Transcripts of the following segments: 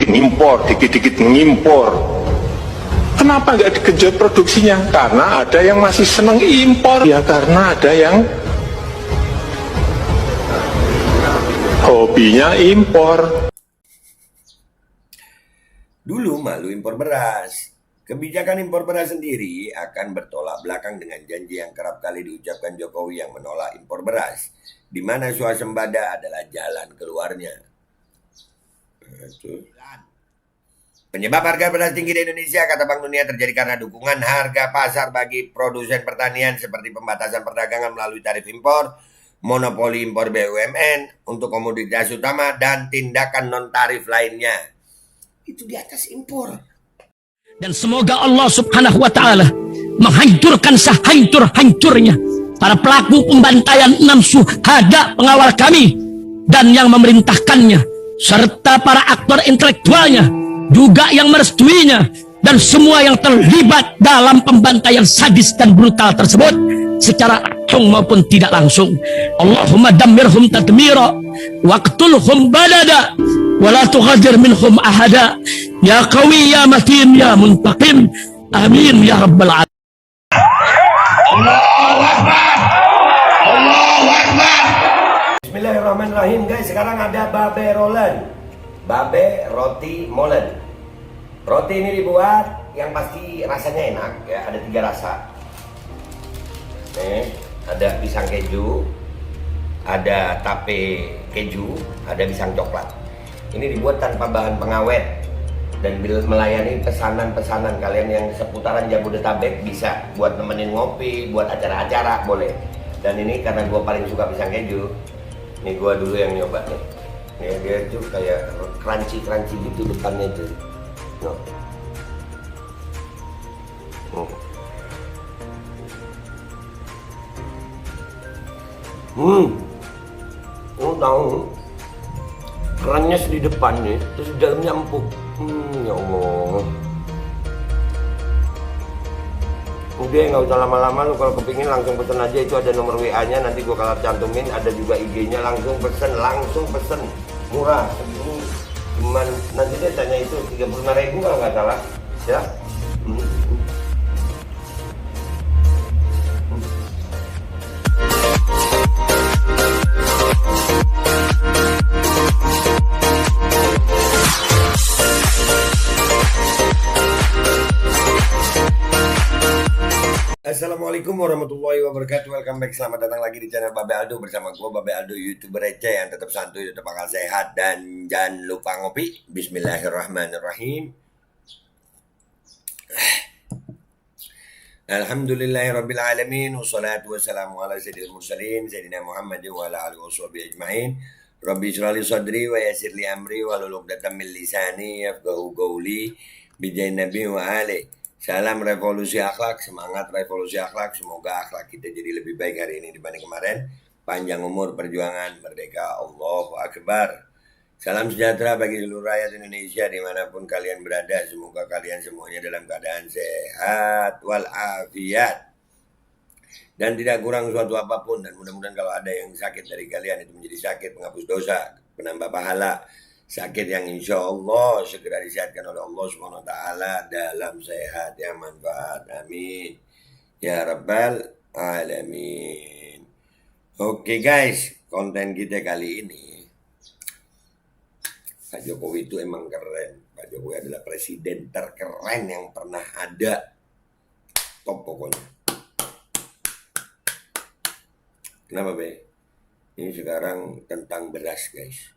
Ngimpor, dikit-dikit ngimpor. Kenapa nggak digenjot produksinya? Karena ada yang masih seneng impor. Ya karena ada yang hobinya impor. Dulu malu impor beras. Kebijakan impor beras sendiri akan bertolak belakang dengan janji yang kerap kali diucapkan Jokowi yang menolak impor beras, di mana swasembada adalah jalan keluarnya. Penyebab harga beras tinggi di Indonesia, kata Bank Dunia, terjadi karena dukungan harga pasar bagi produsen pertanian seperti pembatasan perdagangan melalui tarif impor, monopoli impor BUMN untuk komoditas utama, dan tindakan non-tarif lainnya. Itu di atas impor. Dan semoga Allah subhanahu wa ta'ala menghancurkan sehancur-hancurnya para pelaku pembantaian 6 syuhada pengawal kami dan yang memerintahkannya, serta para aktor intelektualnya juga yang merestuinya, dan semua yang terlibat dalam pembantaian sadis dan brutal tersebut secara langsung maupun tidak langsung. Allahumma dammirhum tadmira waqtulhum balada wala tughadir minhum ahada ya qawi ya matin ya muntaqim amin ya rabbal alamin. Allahu Akbar, Allahu Akbar. Bismillahirrahmanirrahim guys. Sekarang ada babe rolen, babe roti molen. Roti ini dibuat yang pasti rasanya enak ya, ada 3 rasa. Nih, ada pisang keju, ada tape keju, ada pisang coklat. Ini dibuat tanpa bahan pengawet dan melayani pesanan-pesanan kalian yang seputaran Jabodetabek, bisa buat nemenin ngopi, buat acara-acara boleh. Dan ini karena gue paling suka pisang keju, nih gue dulu yang nyoba nih. Nih dia tuh kayak crunchy gitu depannya tuh. No. Tahu kerannya di depan nih, terus di dalamnya empuk. Ya Allah. Udah nggak usah lama-lama, lu kalau kepingin langsung pesen aja, itu ada nomor WA-nya, nanti gua kalau cantumin, ada juga IG-nya, langsung pesen, murah. Ini cuman nanti dia tanya itu 35.000 kalau nggak salah, ya. Assalamualaikum warahmatullahi wabarakatuh. Welcome back, selamat datang lagi di channel Babe Aldo bersama gue Babe Aldo, YouTuber receh yang tetap santuy, tetap akal sehat, dan jangan lupa ngopi. Bismillahirrahmanirrahim. Alhamdulillahirrabbilalamin. Wassalatu wassalamu ala sayyidil mursalin Sayyidina Muhammad wa ala alihi washabihi ajma'in. Rabbi shrahli sadri wa yassirli amri wa hlul 'uqdatam min lisani yafqahu qawli bijain nabi wa alihi. Salam revolusi akhlak, semangat revolusi akhlak. Semoga akhlak kita jadi lebih baik hari ini dibanding kemarin. Panjang umur, perjuangan, merdeka, Allahu Akbar. Salam sejahtera bagi seluruh rakyat Indonesia dimanapun kalian berada. Semoga kalian semuanya dalam keadaan sehat walafiat dan tidak kurang suatu apapun. Dan mudah-mudahan kalau ada yang sakit dari kalian, itu menjadi sakit penghapus dosa, penambah pahala. Sakit yang insya Allah segera disehatkan oleh Allah Subhanahu wa Ta'ala dalam sehat yang manfaat. Amin ya Rabbal Alamin. Oke guys, konten kita kali ini, Pak Jokowi itu emang keren. Pak Jokowi adalah presiden terkeren yang pernah ada. Top pokoknya. Kenapa Be? Ini sekarang tentang beras guys.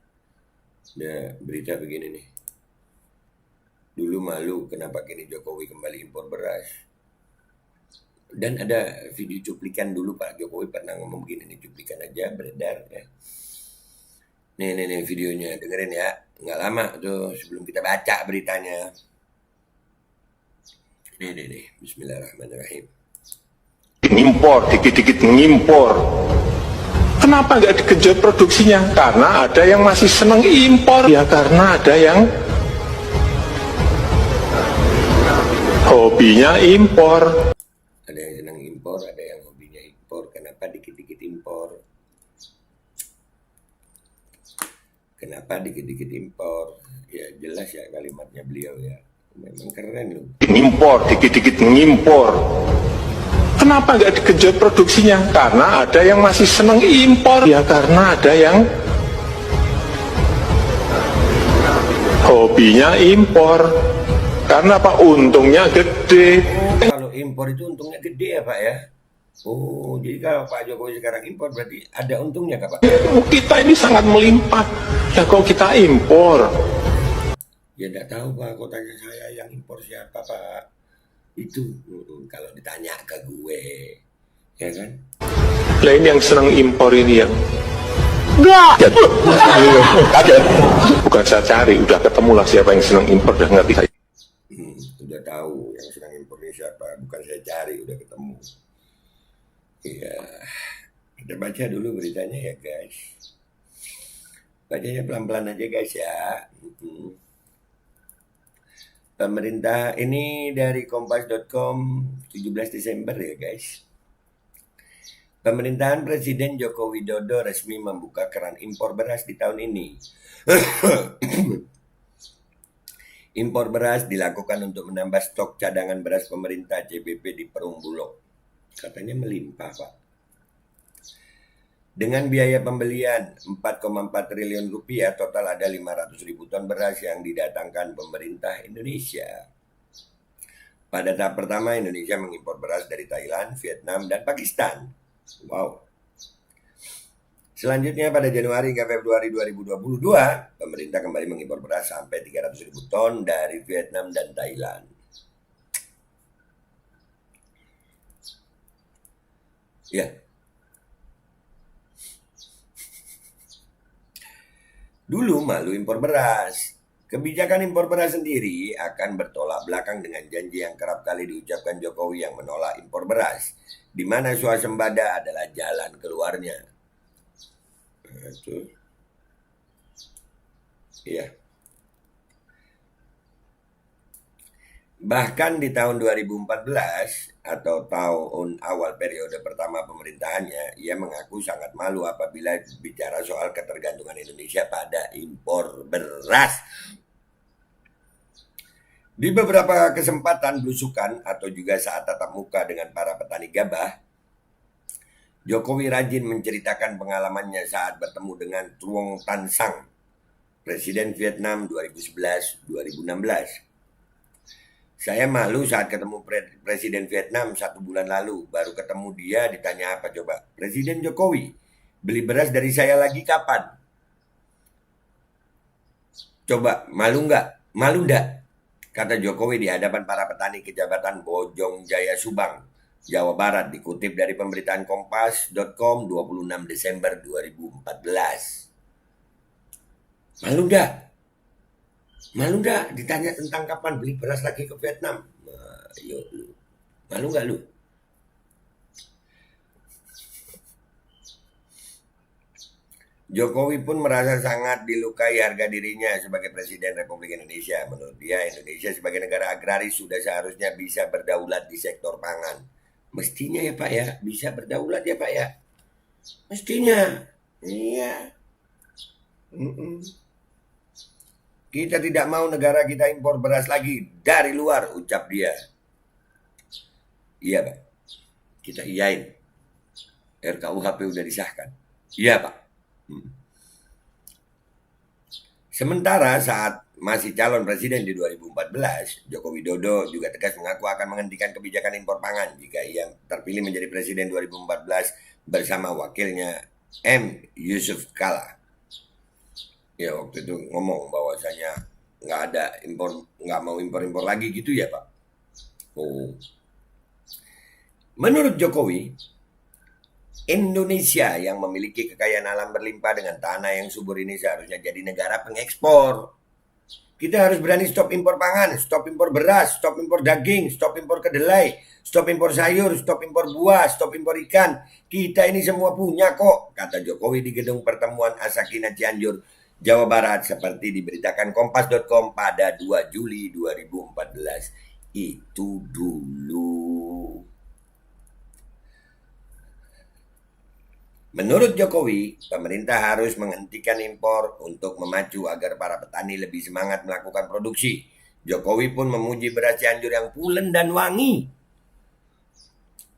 Ada berita begini nih. Dulu malu kenapa kini Jokowi kembali impor beras. Dan ada video cuplikan dulu Pak Jokowi pernah ngomong begini nih, cuplikan aja beredar ya. Nih videonya, dengerin ya. Nggak lama tuh sebelum kita baca beritanya. Nih. Bismillahirrahmanirrahim. Ngimpor, dikit-dikit ngimpor. Kenapa nggak digenjot produksinya? Karena ada yang masih seneng impor. Ya karena ada yang hobinya impor. Ada yang seneng impor, ada yang hobinya impor. Kenapa dikit-dikit impor? Kenapa dikit-dikit impor? Ya jelas ya kalimatnya beliau ya. Memang keren loh. Ngimpor, dikit-dikit ngimpor. Kenapa nggak dikejut produksinya? Karena ada yang masih seneng impor. Ya karena ada yang hobinya impor. Karena apa? Untungnya gede. Kalau impor itu untungnya gede ya Pak ya? Oh, jadi kalau Pak Jokowi sekarang impor berarti ada untungnya Kak Pak? Kita ini sangat melimpah. Ya kok kita impor? Ya enggak tahu Pak, kok tanya saya yang impor siapa Pak? Itu kalau ditanya ke gue, ya kan? Lah ini yang seneng impor ini yang Enggak. kaget. Bukan saya cari, udah ketemu lah siapa yang seneng impor, udah ngerti saya. Udah tahu yang sedang impor ini siapa, bukan saya cari, udah ketemu. Iya, kita baca dulu beritanya ya guys. Bacanya pelan-pelan aja guys ya. Pemerintah ini dari kompas.com 17 Desember ya guys. Pemerintahan Presiden Joko Widodo resmi membuka keran impor beras di tahun ini. Impor beras dilakukan untuk menambah stok cadangan beras pemerintah JBP di Perum Bulog. Katanya melimpah Pak. Dengan biaya pembelian 4,4 triliun rupiah, total ada 500.000 ton beras yang didatangkan pemerintah Indonesia. Pada tahap pertama, Indonesia mengimpor beras dari Thailand, Vietnam, dan Pakistan. Wow. Selanjutnya pada Januari hingga Februari 2022, pemerintah kembali mengimpor beras sampai 300.000 ton dari Vietnam dan Thailand. Ya. Dulu malu impor beras. Kebijakan impor beras sendiri akan bertolak belakang dengan janji yang kerap kali diucapkan Jokowi yang menolak impor beras, di mana swasembada adalah jalan keluarnya. Itu. Iya. Bahkan di tahun 2014 atau tahun awal periode pertama pemerintahannya, ia mengaku sangat malu apabila bicara soal ketergantungan Indonesia pada impor beras. Di beberapa kesempatan belusukan atau juga saat tatap muka dengan para petani gabah, Jokowi rajin menceritakan pengalamannya saat bertemu dengan Truong Tan Sang, Presiden Vietnam 2011-2016. Saya malu saat ketemu Presiden Vietnam 1 bulan lalu. Baru ketemu dia ditanya apa coba? Presiden Jokowi, beli beras dari saya lagi kapan? Coba, malu nggak? Malu nggak? Kata Jokowi di hadapan para petani kejabatan Bojong Jaya Subang, Jawa Barat, dikutip dari pemberitaan kompas.com 26 Desember 2014. Malu nggak? Malu nggak ditanya tentang kapan beli beras lagi ke Vietnam? Nah, yuk lu. Malu nggak lu? Jokowi pun merasa sangat dilukai harga dirinya sebagai Presiden Republik Indonesia. Menurut dia, Indonesia sebagai negara agraris sudah seharusnya bisa berdaulat di sektor pangan. Mestinya ya Pak ya, bisa berdaulat ya Pak ya. Mestinya. Iya. Kita tidak mau negara kita impor beras lagi dari luar, ucap dia. Iya Pak, kita iyain. RKUHP udah disahkan. Iya Pak. Sementara saat masih calon presiden di 2014, Joko Widodo juga tegas mengaku akan menghentikan kebijakan impor pangan jika ia terpilih menjadi presiden 2014 bersama wakilnya M. Yusuf Kala. Ya waktu itu ngomong bahwasanya nggak ada impor, nggak mau impor lagi gitu ya Pak. Oh. Menurut Jokowi, Indonesia yang memiliki kekayaan alam berlimpah dengan tanah yang subur ini seharusnya jadi negara pengekspor. Kita harus berani stop impor pangan, stop impor beras, stop impor daging, stop impor kedelai, stop impor sayur, stop impor buah, stop impor ikan. Kita ini semua punya kok, kata Jokowi di gedung pertemuan Asakina Cianjur, Jawa Barat, seperti diberitakan kompas.com pada 2 Juli 2014. Itu dulu. Menurut Jokowi, pemerintah harus menghentikan impor untuk memacu agar para petani lebih semangat melakukan produksi. Jokowi pun memuji beras Cianjur yang pulen dan wangi.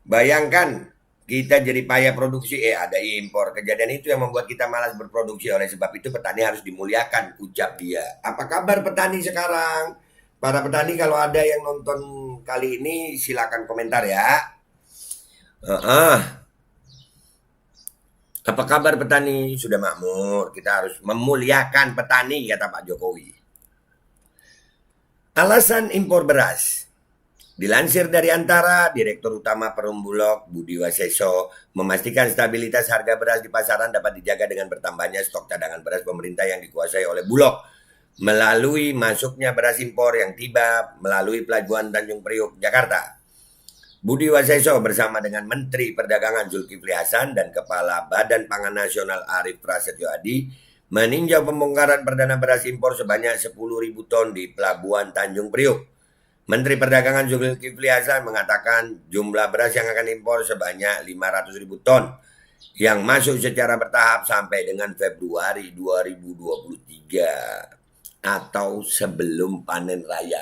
Bayangkan, kita jadi payah produksi, ada impor. Kejadian itu yang membuat kita malas berproduksi. Oleh sebab itu petani harus dimuliakan, ucap dia. Apa kabar petani sekarang? Para petani kalau ada yang nonton kali ini silakan komentar ya. Apa kabar petani? Sudah makmur, kita harus memuliakan petani, kata Pak Jokowi. Alasan impor beras. Dilansir dari Antara, Direktur Utama Perum Bulog Budi Waseso memastikan stabilitas harga beras di pasaran dapat dijaga dengan bertambahnya stok cadangan beras pemerintah yang dikuasai oleh Bulog melalui masuknya beras impor yang tiba melalui Pelabuhan Tanjung Priok, Jakarta. Budi Waseso bersama dengan Menteri Perdagangan Zulkifli Hasan dan Kepala Badan Pangan Nasional Arief Prasetyo Adi meninjau pembongkaran perdana beras impor sebanyak 10.000 ton di Pelabuhan Tanjung Priok. Menteri Perdagangan Zulkifli Hasan mengatakan jumlah beras yang akan impor sebanyak 500.000 ton yang masuk secara bertahap sampai dengan Februari 2023 atau sebelum panen raya.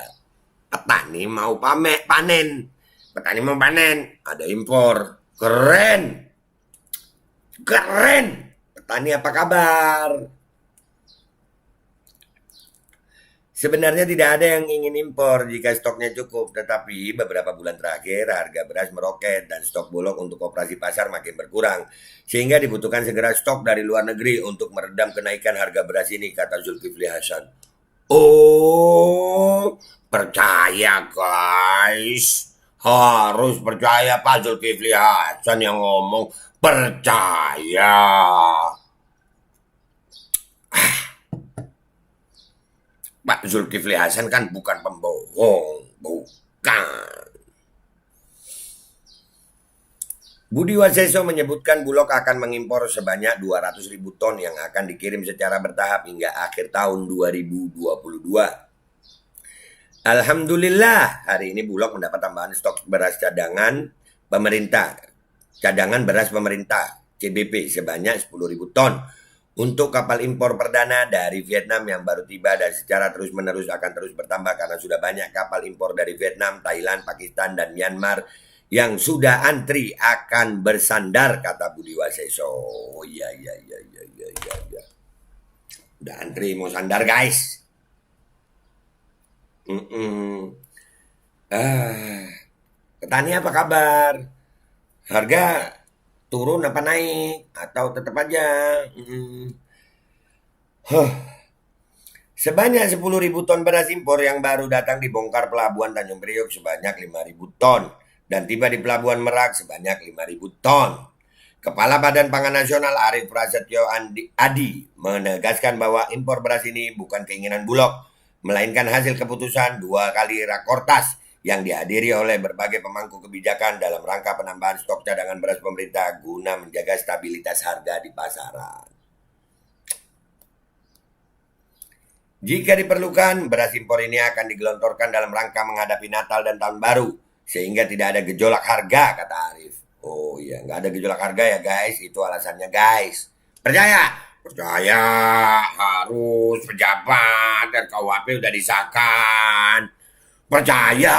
Petani mau panen. Petani mau panen, ada impor. Keren. Petani apa kabar? Sebenarnya tidak ada yang ingin impor jika stoknya cukup. Tetapi beberapa bulan terakhir harga beras meroket dan stok Bulog untuk operasi pasar makin berkurang. Sehingga dibutuhkan segera stok dari luar negeri untuk meredam kenaikan harga beras ini, kata Zulkifli Hasan. Oh, percaya guys. Harus percaya Pak Zulkifli Hasan yang ngomong percaya. Pak Zulkifli Hasan kan bukan pembohong, bukan. Budi Waseso menyebutkan Bulog akan mengimpor sebanyak 200.000 ton yang akan dikirim secara bertahap hingga akhir tahun 2022. Alhamdulillah, hari ini Bulog mendapat tambahan stok beras cadangan beras pemerintah CBP sebanyak 10.000 ton untuk kapal impor perdana dari Vietnam yang baru tiba dan secara terus-menerus akan terus bertambah karena sudah banyak kapal impor dari Vietnam, Thailand, Pakistan, dan Myanmar yang sudah antri akan bersandar, kata Budi Waseso. Iya. Udah antri mau sandar guys. Petani apa kabar? Harga turun apa naik? Atau tetap aja? Sebanyak 10.000 ton beras impor yang baru datang dibongkar Pelabuhan Tanjung Priok sebanyak 5.000 ton. Dan tiba di Pelabuhan Merak sebanyak 5.000 ton. Kepala Badan Pangan Nasional Arief Prasetyo Adi menegaskan bahwa impor beras ini bukan keinginan Bulog, melainkan hasil keputusan 2 kali rakortas yang dihadiri oleh berbagai pemangku kebijakan dalam rangka penambahan stok cadangan beras pemerintah guna menjaga stabilitas harga di pasaran. Jika diperlukan, beras impor ini akan digelontorkan dalam rangka menghadapi Natal dan Tahun Baru, sehingga tidak ada gejolak harga, kata Arief. Oh iya, nggak ada gejolak harga ya guys, itu alasannya guys. Percaya? Percaya, harus pejabat dan KUHP udah disahkan. Percaya.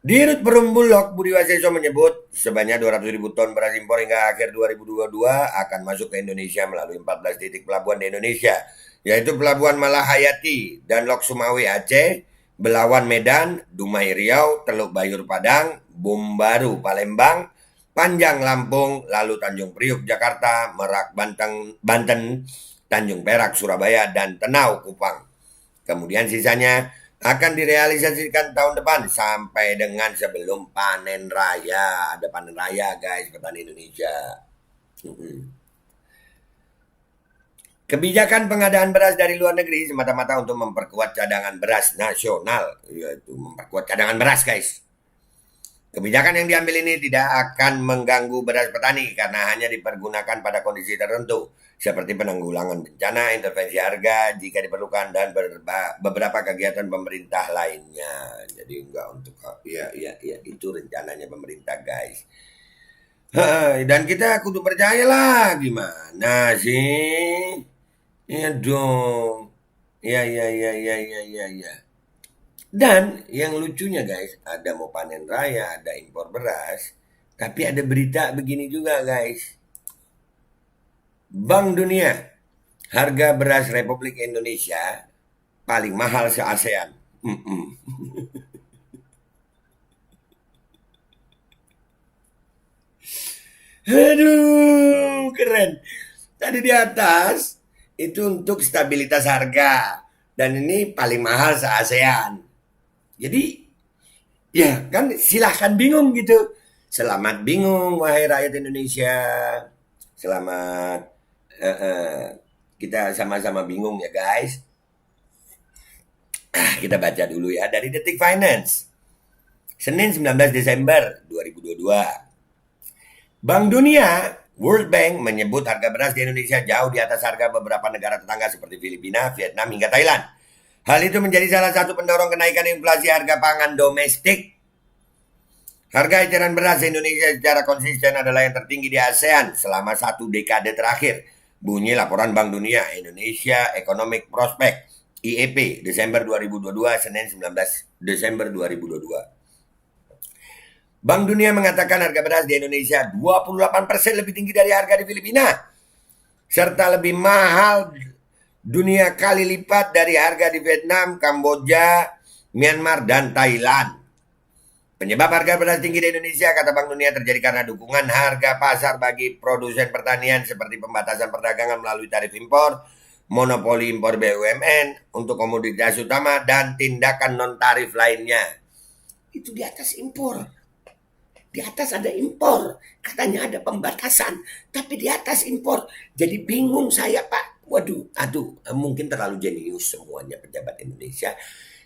Dirut Perum Bulog Budi Waseso menyebut sebanyak 200.000 ton beras impor hingga akhir 2022 akan masuk ke Indonesia melalui 14 titik pelabuhan di Indonesia, yaitu Pelabuhan Malahayati dan Lok Sumawe Aceh, Belawan Medan, Dumai Riau, Teluk Bayur Padang, Bumbaru Palembang, Panjang Lampung, lalu Tanjung Priok Jakarta, Merak Banten, Tanjung Perak Surabaya, dan Tenau Kupang. Kemudian sisanya akan direalisasikan tahun depan sampai dengan sebelum panen raya. Ada panen raya guys, petani Indonesia. Kebijakan pengadaan beras dari luar negeri semata-mata untuk memperkuat cadangan beras nasional, yaitu memperkuat cadangan beras guys. Kebijakan yang diambil ini tidak akan mengganggu beras petani karena hanya dipergunakan pada kondisi tertentu seperti penanggulangan bencana, intervensi harga jika diperlukan, dan beberapa kegiatan pemerintah lainnya. Jadi enggak untuk ya itu rencananya pemerintah guys. Dan kita kudu percaya lah, gimana sih? Iya dong. Ya, ya, ya, ya, ya, ya, ya. Dan yang lucunya guys, ada mau panen raya, ada impor beras. Tapi ada berita begini juga guys. Bank Dunia, harga beras Republik Indonesia paling mahal se-ASEAN. Aduh, keren. Tadi di atas itu untuk stabilitas harga. Dan ini paling mahal se-ASEAN. Jadi, ya kan silahkan bingung gitu. Selamat bingung, wahai rakyat Indonesia. Selamat kita sama-sama bingung ya guys. Kita baca dulu ya dari Detik Finance. Senin 19 Desember 2022. Bank Dunia, World Bank menyebut harga beras di Indonesia jauh di atas harga beberapa negara tetangga seperti Filipina, Vietnam, hingga Thailand. Hal itu menjadi salah satu pendorong kenaikan inflasi harga pangan domestik. Harga eceran beras di Indonesia secara konsisten adalah yang tertinggi di ASEAN selama 1 dekade terakhir. Bunyi laporan Bank Dunia Indonesia Economic Prospect IEP Desember 2022, Senin 19 Desember 2022. Bank Dunia mengatakan harga beras di Indonesia 28% lebih tinggi dari harga di Filipina, serta lebih mahal dunia kali lipat dari harga di Vietnam, Kamboja, Myanmar, dan Thailand. Penyebab harga beras tinggi di Indonesia, kata Bank Dunia, terjadi karena dukungan harga pasar bagi produsen pertanian seperti pembatasan perdagangan melalui tarif impor, monopoli impor BUMN untuk komoditas utama, dan tindakan non-tarif lainnya. Itu di atas impor. Di atas ada impor. Katanya ada pembatasan. Tapi di atas impor. Jadi bingung saya, Pak. Waduh, mungkin terlalu jenius semuanya pejabat Indonesia.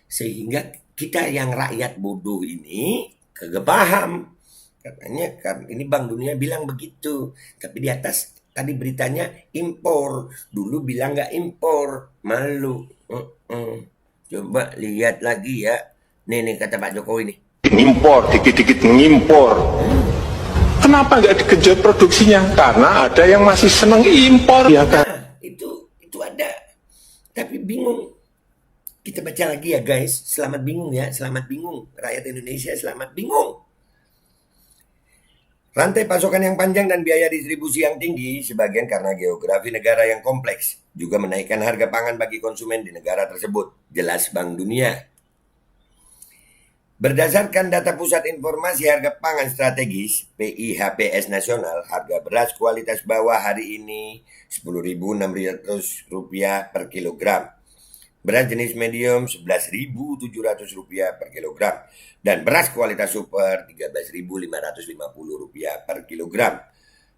Sehingga kita yang rakyat bodoh ini kagak paham. Katanya kan ini Bank Dunia bilang begitu. Tapi di atas tadi beritanya impor. Dulu bilang nggak impor. Malu. Coba lihat lagi ya. Nih kata Pak Jokowi nih. Ngimpor, dikit-dikit ngimpor. Kenapa nggak dikejut produksinya? Karena ada yang masih seneng impor. Ya kan? Nah, itu ada. Tapi bingung. Kita baca lagi ya guys. Selamat bingung ya. Selamat bingung. Rakyat Indonesia selamat bingung. Rantai pasokan yang panjang dan biaya distribusi yang tinggi, sebagian karena geografi negara yang kompleks, juga menaikkan harga pangan bagi konsumen di negara tersebut. Jelas Bank Dunia. Berdasarkan data Pusat Informasi Harga Pangan Strategis (PIHPS) Nasional, harga beras kualitas bawah hari ini Rp10.600 per kilogram. Beras jenis medium Rp11.700 per kilogram. Dan beras kualitas super Rp13.550 per kilogram.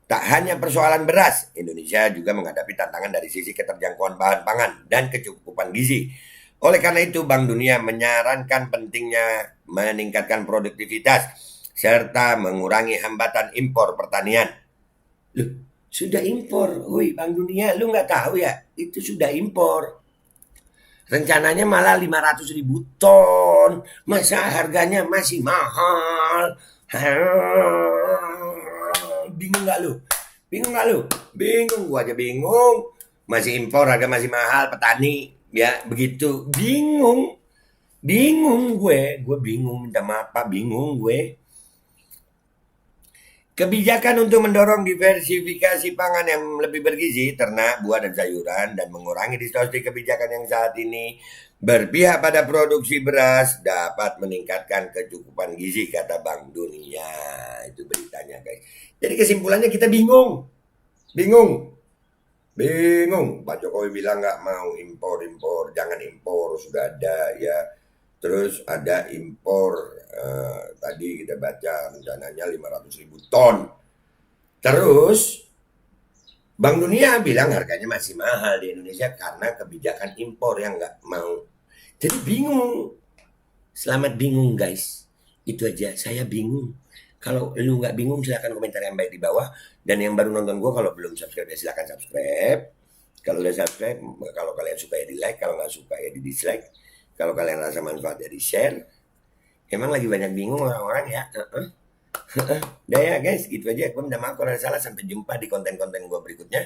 Tak hanya persoalan beras, Indonesia juga menghadapi tantangan dari sisi keterjangkauan bahan pangan dan kecukupan gizi. Oleh karena itu, Bank Dunia menyarankan pentingnya meningkatkan produktivitas serta mengurangi hambatan impor pertanian. Loh, sudah impor. Woi, Bank Dunia, lu nggak tahu ya? Itu sudah impor. Rencananya malah 500.000 ton. Masa harganya masih mahal? Bingung nggak lu? Bingung nggak lu? Bingung, gua aja bingung. Masih impor, harga masih mahal, petani. Ya begitu, bingung gue bingung, minta maaf Pak, bingung gue. Kebijakan untuk mendorong diversifikasi pangan yang lebih bergizi, ternak, buah dan sayuran, dan mengurangi distorsi kebijakan yang saat ini berpihak pada produksi beras dapat meningkatkan kecukupan gizi, kata Bank Dunia. Itu beritanya guys. Jadi kesimpulannya kita bingung. Pak Jokowi bilang nggak mau impor, jangan impor, sudah ada ya. Terus ada impor, tadi kita baca rencananya 500.000 ton. Terus Bank Dunia bilang harganya masih mahal di Indonesia karena kebijakan impor yang nggak mau. Jadi bingung. Selamat bingung guys. Itu aja, saya bingung. Kalau lu nggak bingung silahkan komentar yang baik di bawah. Dan yang baru nonton gue kalau belum subscribe ya silahkan subscribe. Kalau udah subscribe, kalau kalian suka ya di like, kalau nggak suka ya di dislike. Kalau kalian rasa manfaat ya di share. Emang lagi banyak bingung orang-orang ya. Udah ya guys, gitu aja. Gue minta maaf kalau ada salah. Sampai jumpa di konten-konten gue berikutnya.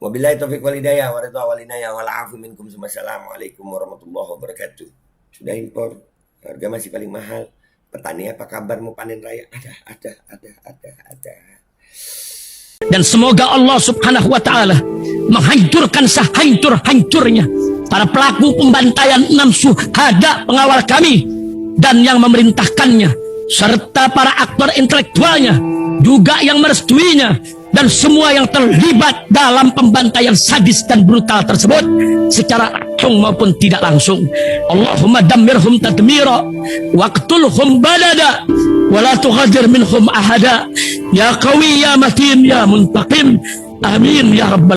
Wabillahi taufiq walhidayah. Wa ridha walinayah. Wal'afu minkum. Assalamualaikum warahmatullahi wabarakatuh. Sudah impor. Harga masih paling mahal. Petani apa kabar mau panen raya? Ada. Dan semoga Allah subhanahu wa ta'ala menghancurkan sehancur-hancurnya para pelaku pembantaian 6 syuhada pengawal kami dan yang memerintahkannya, serta para aktor intelektualnya juga yang merestuinya, dan semua yang terlibat dalam pembantaian sadis dan brutal tersebut secara langsung maupun tidak langsung. Allahumma dammirhum tadmira waqtulhum balada wala tughadir minhum ahada ya qawi ya matin ya muntaqim amin ya rabbal